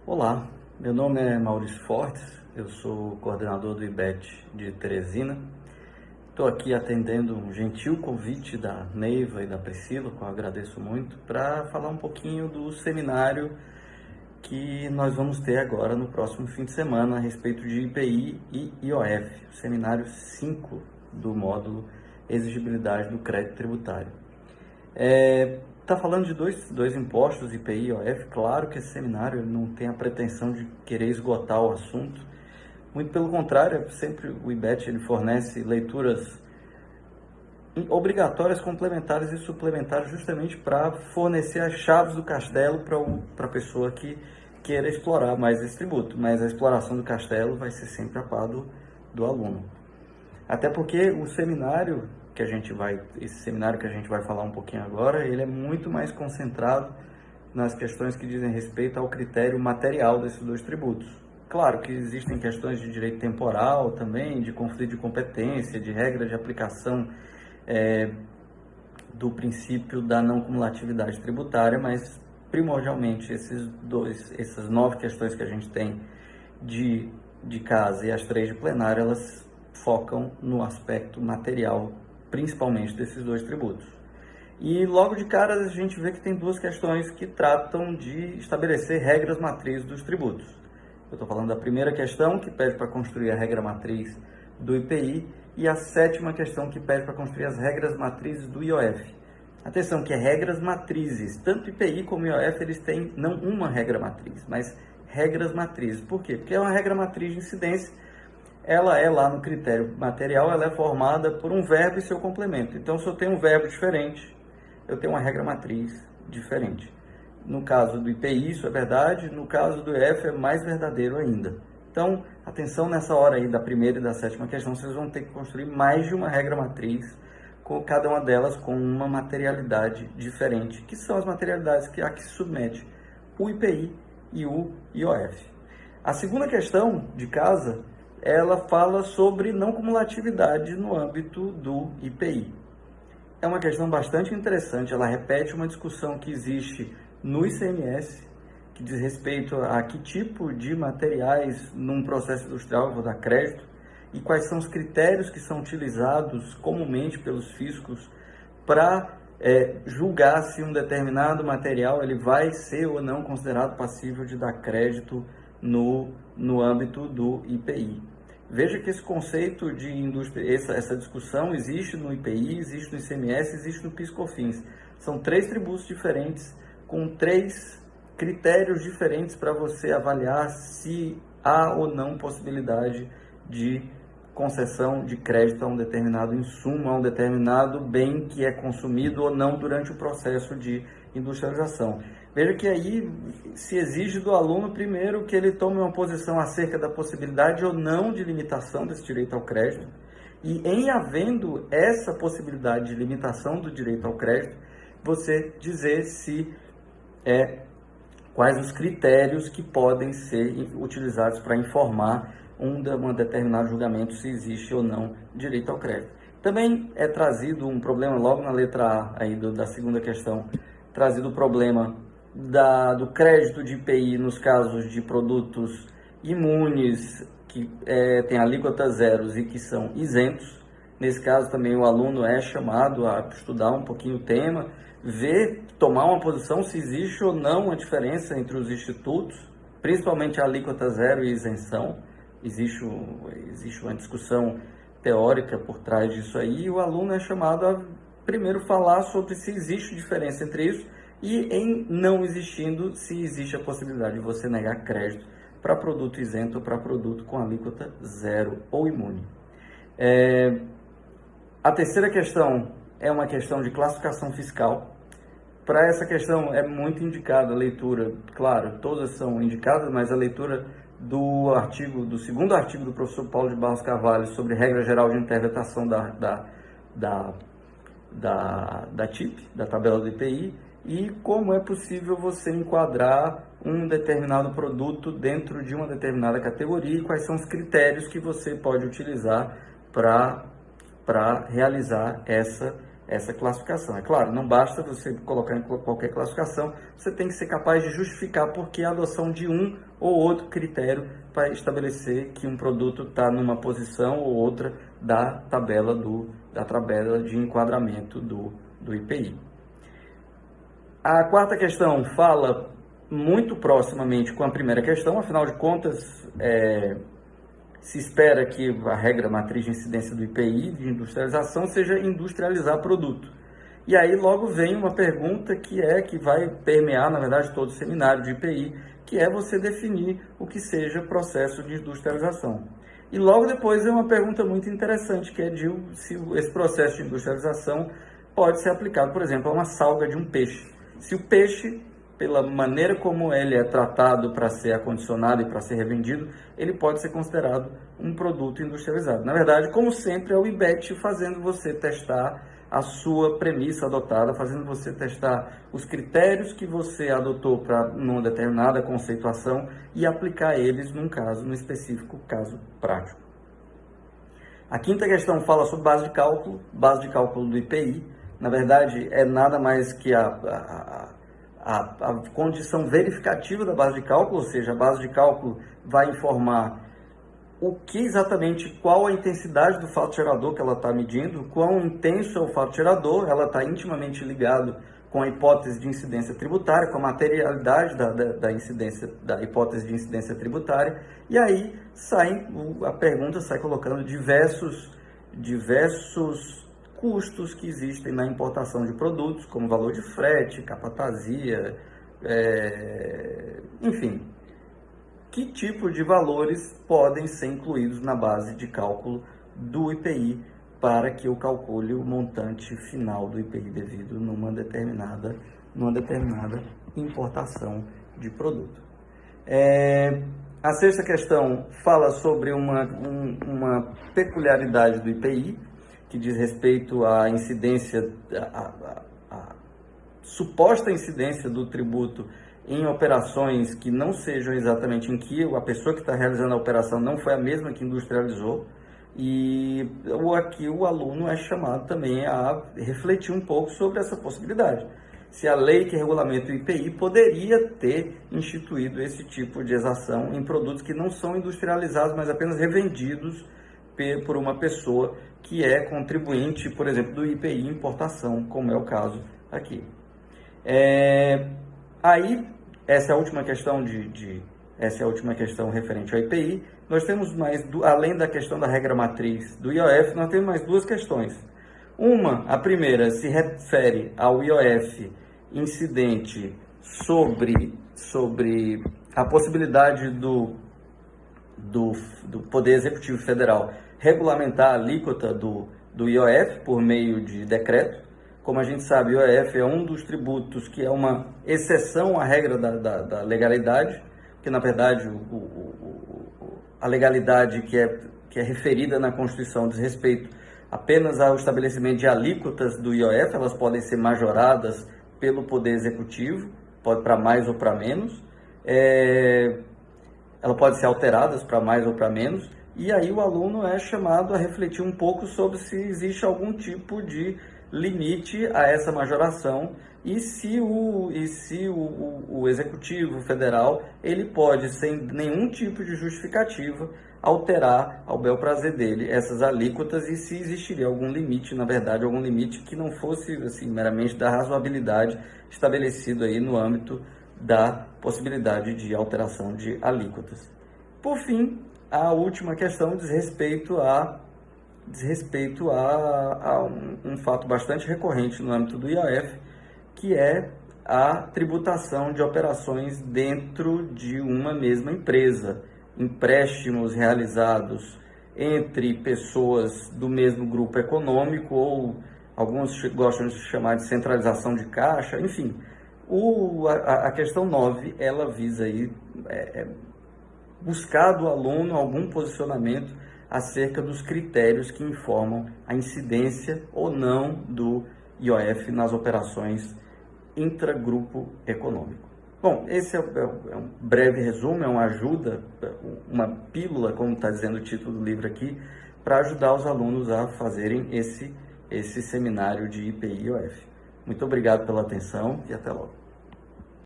Olá, meu nome é Maurício Fortes, eu sou coordenador do IBET de Teresina. Estou aqui atendendo um gentil convite da Neiva e da Priscila, que eu agradeço muito, para falar um pouquinho do seminário que nós vamos ter agora no próximo fim de semana a respeito de IPI e IOF, o seminário 5 do módulo Exigibilidade do Crédito Tributário. Está falando de dois impostos, IPI e IOF. Claro que esse seminário não tem a pretensão de querer esgotar o assunto. Muito pelo contrário, sempre o IBET ele fornece leituras obrigatórias, complementares e suplementares justamente para fornecer as chaves do castelo para a pessoa que queira explorar mais esse tributo. Mas a exploração do castelo vai ser sempre a par do aluno. Até porque o seminário esse seminário que a gente vai falar um pouquinho agora, ele é muito mais concentrado nas questões que dizem respeito ao critério material desses dois tributos. Claro que existem questões de direito temporal também, de conflito de competência, de regra de aplicação do princípio da não cumulatividade tributária, mas primordialmente essas 9 questões que a gente tem de casa e as 3 de plenário, elas focam no aspecto material, principalmente desses dois tributos. E logo de cara a gente vê que tem 2 questões que tratam de estabelecer regras matrizes dos tributos. Eu estou falando da primeira questão, que pede para construir a regra matriz do IPI, e a 7ª questão, que pede para construir as regras matrizes do IOF. Atenção, que é regras matrizes. Tanto IPI como IOF, eles têm não uma regra matriz, mas regras matrizes. Por quê? Porque é uma regra matriz de incidência. Ela é lá no critério material, ela é formada por um verbo e seu complemento. Então, se eu tenho um verbo diferente, eu tenho uma regra matriz diferente. No caso do IPI, isso é verdade. No caso do IOF, é mais verdadeiro ainda. Então, atenção nessa hora aí da primeira e da 7ª questão, vocês vão ter que construir mais de uma regra matriz, com cada uma delas com uma materialidade diferente, que são as materialidades a que se submete o IPI e o IOF. A segunda questão de casa, ela fala sobre não cumulatividade no âmbito do IPI. É uma questão bastante interessante, ela repete uma discussão que existe no ICMS, que diz respeito a que tipo de materiais num processo industrial eu vou dar crédito e quais são os critérios que são utilizados comumente pelos fiscos para julgar se um determinado material ele vai ser ou não considerado passível de dar crédito no âmbito do IPI. Veja que esse conceito de indústria, essa discussão existe no IPI, existe no ICMS, existe no PIS/COFINS. São 3 tributos diferentes, com 3 critérios diferentes para você avaliar se há ou não possibilidade de concessão de crédito a um determinado insumo, a um determinado bem que é consumido ou não durante o processo de industrialização. Veja que aí se exige do aluno, primeiro, que ele tome uma posição acerca da possibilidade ou não de limitação desse direito ao crédito, e em havendo essa possibilidade de limitação do direito ao crédito, você dizer quais os critérios que podem ser utilizados para informar um determinado julgamento se existe ou não direito ao crédito. Também é trazido um problema logo na letra A aí da segunda questão, trazido o problema do crédito de IPI nos casos de produtos imunes que têm alíquota zeros e que são isentos. Nesse caso também o aluno é chamado a estudar um pouquinho o tema, tomar uma posição se existe ou não a diferença entre os institutos, principalmente a alíquota zero e isenção. Existe uma discussão teórica por trás disso aí, e o aluno é chamado a primeiro falar sobre se existe diferença entre isso e, em não existindo, se existe a possibilidade de você negar crédito para produto isento ou para produto com alíquota zero ou imune. A terceira questão é uma questão de classificação fiscal. Para essa questão é muito indicada a leitura, claro, todas são indicadas, mas a leitura do segundo artigo do professor Paulo de Barros Carvalho sobre regra geral de interpretação da TIP, da tabela do IPI, e como é possível você enquadrar um determinado produto dentro de uma determinada categoria e quais são os critérios que você pode utilizar para realizar essa essa classificação. É claro, não basta você colocar em qualquer classificação, você tem que ser capaz de justificar por que a adoção de um ou outro critério para estabelecer que um produto está numa posição ou outra da tabela de enquadramento do IPI. A quarta questão fala muito proximamente com a primeira questão, afinal de contas, se espera que a regra matriz de incidência do IPI de industrialização seja industrializar produto. E aí logo vem uma pergunta que vai permear, na verdade, todo o seminário de IPI, que é você definir o que seja processo de industrialização. E logo depois é uma pergunta muito interessante, que é de se esse processo de industrialização pode ser aplicado, por exemplo, a uma salga de um peixe. Se o peixe, pela maneira como ele é tratado para ser acondicionado e para ser revendido, ele pode ser considerado um produto industrializado. Na verdade, como sempre, é o IBET fazendo você testar a sua premissa adotada, fazendo você testar os critérios que você adotou para uma determinada conceituação e aplicar eles no específico caso prático. A quinta questão fala sobre base de cálculo do IPI. Na verdade, é nada mais que a condição verificativa da base de cálculo, ou seja, a base de cálculo vai informar qual a intensidade do fato gerador que ela está medindo, quão intenso é o fato gerador, ela está intimamente ligado com a hipótese de incidência tributária, com a materialidade da hipótese de incidência tributária, e aí a pergunta sai colocando diversos custos que existem na importação de produtos, como valor de frete, capatazia, enfim, que tipo de valores podem ser incluídos na base de cálculo do IPI para que eu calcule o montante final do IPI devido numa determinada importação de produto. A sexta questão fala sobre uma peculiaridade do IPI, que diz respeito à incidência, a suposta incidência do tributo em operações que não sejam exatamente em que a pessoa que está realizando a operação não foi a mesma que industrializou, e aqui o aluno é chamado também a refletir um pouco sobre essa possibilidade. Se a lei que regulamenta o IPI poderia ter instituído esse tipo de exação em produtos que não são industrializados, mas apenas revendidos por uma pessoa que é contribuinte, por exemplo, do IPI importação, como é o caso aqui. Aí, essa é a última questão referente ao IPI. Nós temos além da questão da regra matriz do IOF, nós temos mais duas questões. A primeira, se refere ao IOF incidente sobre a possibilidade do Poder Executivo Federal regulamentar a alíquota do IOF por meio de decreto. Como a gente sabe, o IOF é um dos tributos que é uma exceção à regra da legalidade, que na verdade a legalidade que é referida na Constituição diz respeito apenas ao estabelecimento de alíquotas do IOF, elas podem ser majoradas pelo Poder Executivo, pode para mais ou para menos, ela pode ser alteradas para mais ou para menos, e aí o aluno é chamado a refletir um pouco sobre se existe algum tipo de limite a essa majoração e se o Executivo Federal ele pode, sem nenhum tipo de justificativa, alterar ao bel prazer dele essas alíquotas e se existiria algum limite, na verdade, algum limite que não fosse assim, meramente da razoabilidade estabelecido aí no âmbito da possibilidade de alteração de alíquotas. Por fim, a última questão diz respeito a um fato bastante recorrente no âmbito do IOF, que é a tributação de operações dentro de uma mesma empresa, empréstimos realizados entre pessoas do mesmo grupo econômico, ou alguns gostam de chamar de centralização de caixa, enfim. A questão 9, ela visa aí, buscar do aluno algum posicionamento acerca dos critérios que informam a incidência ou não do IOF nas operações intragrupo econômico. Bom, esse é um breve resumo, é uma ajuda, uma pílula, como está dizendo o título do livro aqui, para ajudar os alunos a fazerem esse esse seminário de IPI e OF. Muito obrigado pela atenção e até logo.